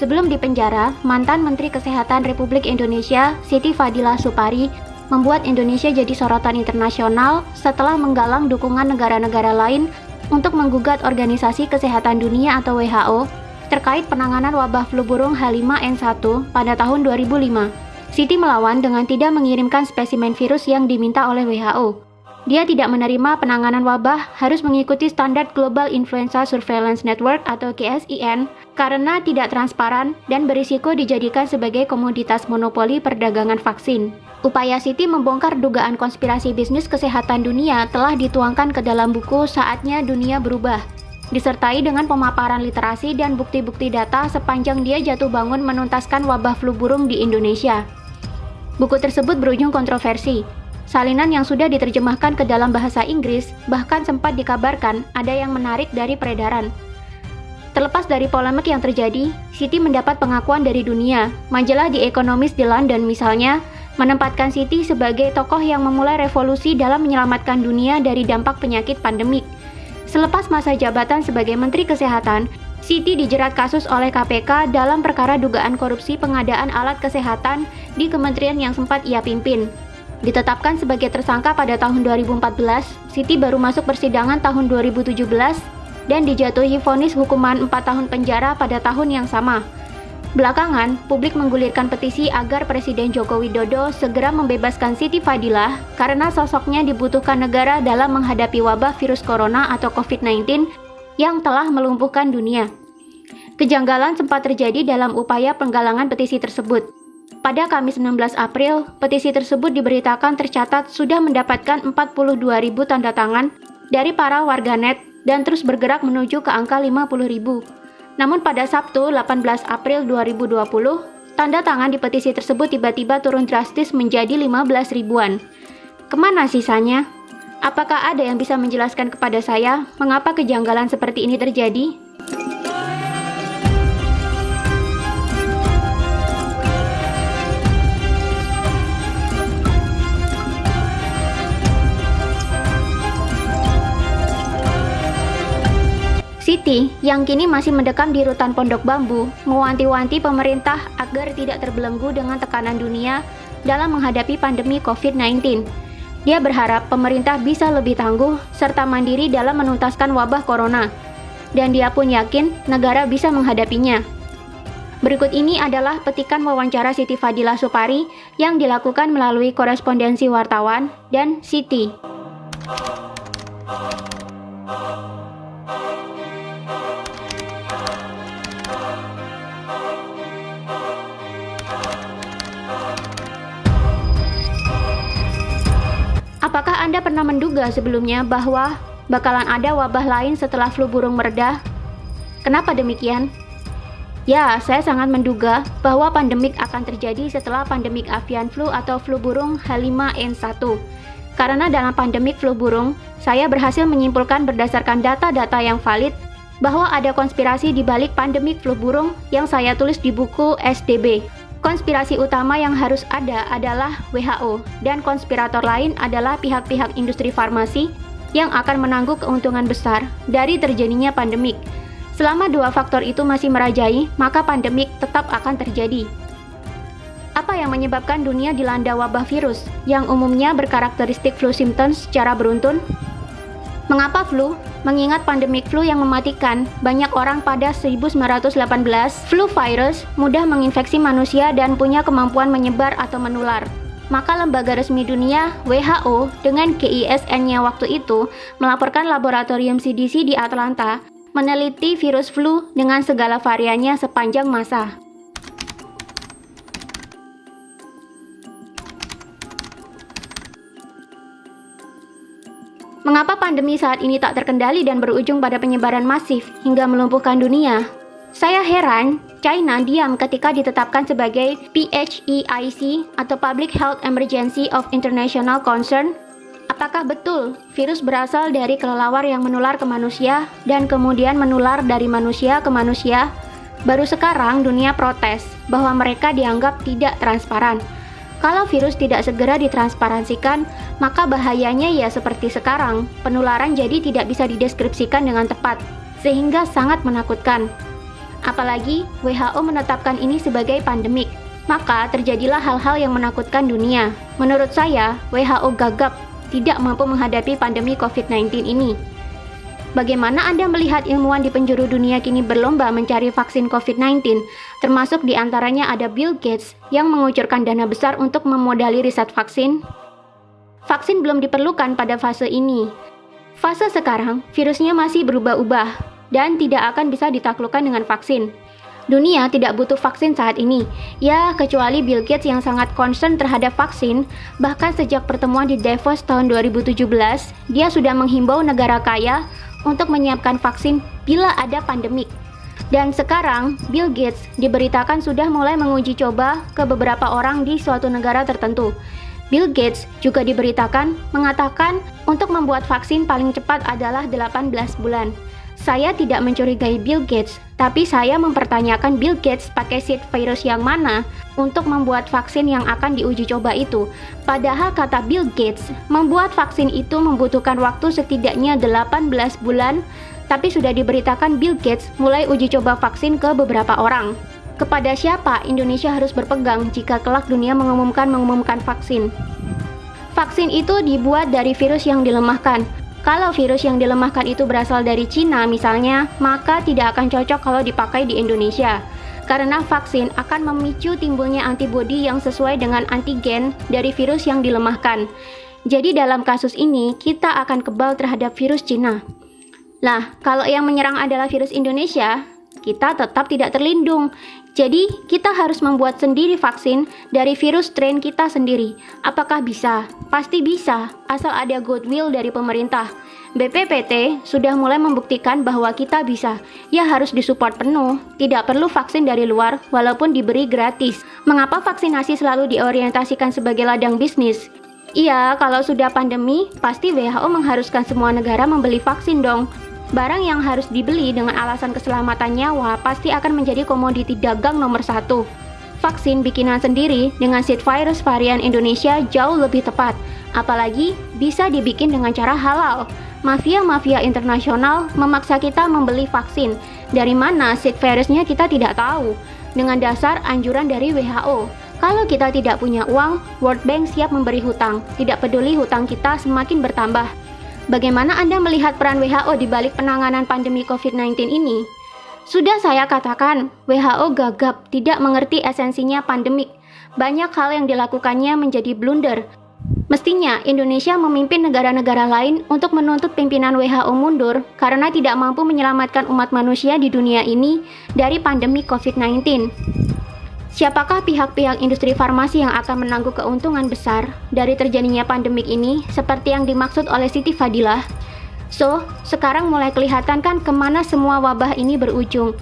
Sebelum dipenjara, mantan Menteri Kesehatan Republik Indonesia, Siti Fadila Supari, membuat Indonesia jadi sorotan internasional setelah menggalang dukungan negara-negara lain untuk menggugat Organisasi Kesehatan Dunia atau WHO terkait penanganan wabah flu burung H5N1 pada tahun 2005. Siti melawan dengan tidak mengirimkan spesimen virus yang diminta oleh WHO. Dia tidak menerima penanganan wabah harus mengikuti standar Global Influenza Surveillance Network atau GSIN karena tidak transparan dan berisiko dijadikan sebagai komoditas monopoli perdagangan vaksin. Upaya Siti membongkar dugaan konspirasi bisnis kesehatan dunia telah dituangkan ke dalam buku Saatnya Dunia Berubah, disertai dengan pemaparan literasi dan bukti-bukti data sepanjang dia jatuh bangun menuntaskan wabah flu burung di Indonesia. Buku tersebut berujung kontroversi. Salinan yang sudah diterjemahkan ke dalam bahasa Inggris bahkan sempat dikabarkan ada yang menarik dari peredaran. Terlepas dari polemik yang terjadi, Siti mendapat pengakuan dari dunia. Majalah The Economist di London misalnya, menempatkan Siti sebagai tokoh yang memulai revolusi dalam menyelamatkan dunia dari dampak penyakit pandemik. Selepas masa jabatan sebagai Menteri Kesehatan, Siti dijerat kasus oleh KPK dalam perkara dugaan korupsi pengadaan alat kesehatan di kementerian yang sempat ia pimpin. Ditetapkan sebagai tersangka pada tahun 2014, Siti baru masuk persidangan tahun 2017 dan dijatuhi vonis hukuman 4 tahun penjara pada tahun yang sama. Belakangan, publik menggulirkan petisi agar Presiden Joko Widodo segera membebaskan Siti Fadila karena sosoknya dibutuhkan negara dalam menghadapi wabah virus corona atau COVID-19 yang telah melumpuhkan dunia. Kejanggalan sempat terjadi dalam upaya penggalangan petisi tersebut. Pada Kamis 16 April, petisi tersebut diberitakan tercatat sudah mendapatkan 42.000 tanda tangan dari para warganet dan terus bergerak menuju ke angka 50.000. Namun pada Sabtu 18 April 2020, tanda tangan di petisi tersebut tiba-tiba turun drastis menjadi 15 ribuan. Kemana sisanya? Apakah ada yang bisa menjelaskan kepada saya mengapa kejanggalan seperti ini terjadi? Siti, yang kini masih mendekam di rutan Pondok Bambu, mewanti-wanti pemerintah agar tidak terbelenggu dengan tekanan dunia dalam menghadapi pandemi COVID-19. Dia berharap pemerintah bisa lebih tangguh serta mandiri dalam menuntaskan wabah corona. Dan dia pun yakin negara bisa menghadapinya. Berikut ini adalah petikan wawancara Siti Fadila Supari yang dilakukan melalui korespondensi wartawan dan Siti. Apakah Anda pernah menduga sebelumnya bahwa bakalan ada wabah lain setelah flu burung mereda? Kenapa demikian? Ya, saya sangat menduga bahwa pandemik akan terjadi setelah pandemik avian flu atau flu burung H5N1. Karena dalam pandemik flu burung, saya berhasil menyimpulkan berdasarkan data-data yang valid bahwa ada konspirasi di balik pandemik flu burung yang saya tulis di buku SDB. Konspirasi utama yang harus ada adalah WHO, dan konspirator lain adalah pihak-pihak industri farmasi yang akan menanggung keuntungan besar dari terjadinya pandemik. Selama dua faktor itu masih merajai, maka pandemik tetap akan terjadi. Apa yang menyebabkan dunia dilanda wabah virus yang umumnya berkarakteristik flu symptoms secara beruntun? Mengapa flu? Mengingat pandemik flu yang mematikan banyak orang pada 1918, flu virus mudah menginfeksi manusia dan punya kemampuan menyebar atau menular. Maka lembaga resmi dunia, WHO, dengan GISN-nya waktu itu, melaporkan laboratorium CDC di Atlanta meneliti virus flu dengan segala variannya sepanjang masa. Mengapa pandemi saat ini tak terkendali dan berujung pada penyebaran masif hingga melumpuhkan dunia? Saya heran, China diam ketika ditetapkan sebagai PHEIC atau Public Health Emergency of International Concern. Apakah betul virus berasal dari kelelawar yang menular ke manusia dan kemudian menular dari manusia ke manusia? Baru sekarang dunia protes bahwa mereka dianggap tidak transparan. Kalau virus tidak segera ditransparansikan, maka bahayanya ya seperti sekarang, penularan jadi tidak bisa dideskripsikan dengan tepat, sehingga sangat menakutkan. Apalagi WHO menetapkan ini sebagai pandemik, maka terjadilah hal-hal yang menakutkan dunia. Menurut saya, WHO gagap, tidak mampu menghadapi pandemi COVID-19 ini. Bagaimana Anda melihat ilmuwan di penjuru dunia kini berlomba mencari vaksin COVID-19, termasuk diantaranya ada Bill Gates yang mengucurkan dana besar untuk memodali riset vaksin? Vaksin belum diperlukan pada fase ini. Fase sekarang, virusnya masih berubah-ubah dan tidak akan bisa ditaklukkan dengan vaksin. Dunia tidak butuh vaksin saat ini, ya kecuali Bill Gates yang sangat concern terhadap vaksin. Bahkan sejak pertemuan di Davos tahun 2017, dia sudah menghimbau negara kaya untuk menyiapkan vaksin bila ada pandemik. Dan sekarang, Bill Gates diberitakan sudah mulai menguji coba ke beberapa orang di suatu negara tertentu. Bill Gates juga diberitakan mengatakan untuk membuat vaksin paling cepat adalah 18 bulan. Saya tidak mencurigai Bill Gates, tapi saya mempertanyakan Bill Gates pakai seed virus yang mana untuk membuat vaksin yang akan diuji coba itu. Padahal kata Bill Gates, membuat vaksin itu membutuhkan waktu setidaknya 18 bulan, tapi sudah diberitakan Bill Gates mulai uji coba vaksin ke beberapa orang. Kepada siapa Indonesia harus berpegang jika kelak dunia mengumumkan vaksin? Vaksin itu dibuat dari virus yang dilemahkan. Kalau virus yang dilemahkan itu berasal dari Cina misalnya, maka tidak akan cocok kalau dipakai di Indonesia. Karena vaksin akan memicu timbulnya antibodi yang sesuai dengan antigen dari virus yang dilemahkan. Jadi dalam kasus ini, kita akan kebal terhadap virus Cina. Nah, kalau yang menyerang adalah virus Indonesia, kita tetap tidak terlindung. Jadi, kita harus membuat sendiri vaksin dari virus strain kita sendiri. Apakah bisa? Pasti bisa, asal ada goodwill dari pemerintah. BPPT sudah mulai membuktikan bahwa kita bisa. Ya harus disupport penuh, tidak perlu vaksin dari luar walaupun diberi gratis. Mengapa vaksinasi selalu diorientasikan sebagai ladang bisnis? Iya, kalau sudah pandemi, pasti WHO mengharuskan semua negara membeli vaksin dong. Barang yang harus dibeli dengan alasan keselamatan nyawa pasti akan menjadi komoditi dagang nomor 1. Vaksin bikinan sendiri dengan seed virus varian Indonesia jauh lebih tepat, apalagi bisa dibikin dengan cara halal. Mafia-mafia internasional memaksa kita membeli vaksin. Dari mana seed virusnya kita tidak tahu. Dengan dasar anjuran dari WHO. Kalau kita tidak punya uang, World Bank siap memberi hutang. Tidak peduli hutang kita semakin bertambah. Bagaimana Anda melihat peran WHO di balik penanganan pandemi COVID-19 ini? Sudah saya katakan, WHO gagap, tidak mengerti esensinya pandemik. Banyak hal yang dilakukannya menjadi blunder. Mestinya Indonesia memimpin negara-negara lain untuk menuntut pimpinan WHO mundur karena tidak mampu menyelamatkan umat manusia di dunia ini dari pandemi COVID-19. Siapakah pihak-pihak industri farmasi yang akan menanggung keuntungan besar dari terjadinya pandemik ini seperti yang dimaksud oleh Siti Fadilah? So, sekarang mulai kelihatan kan kemana semua wabah ini berujung.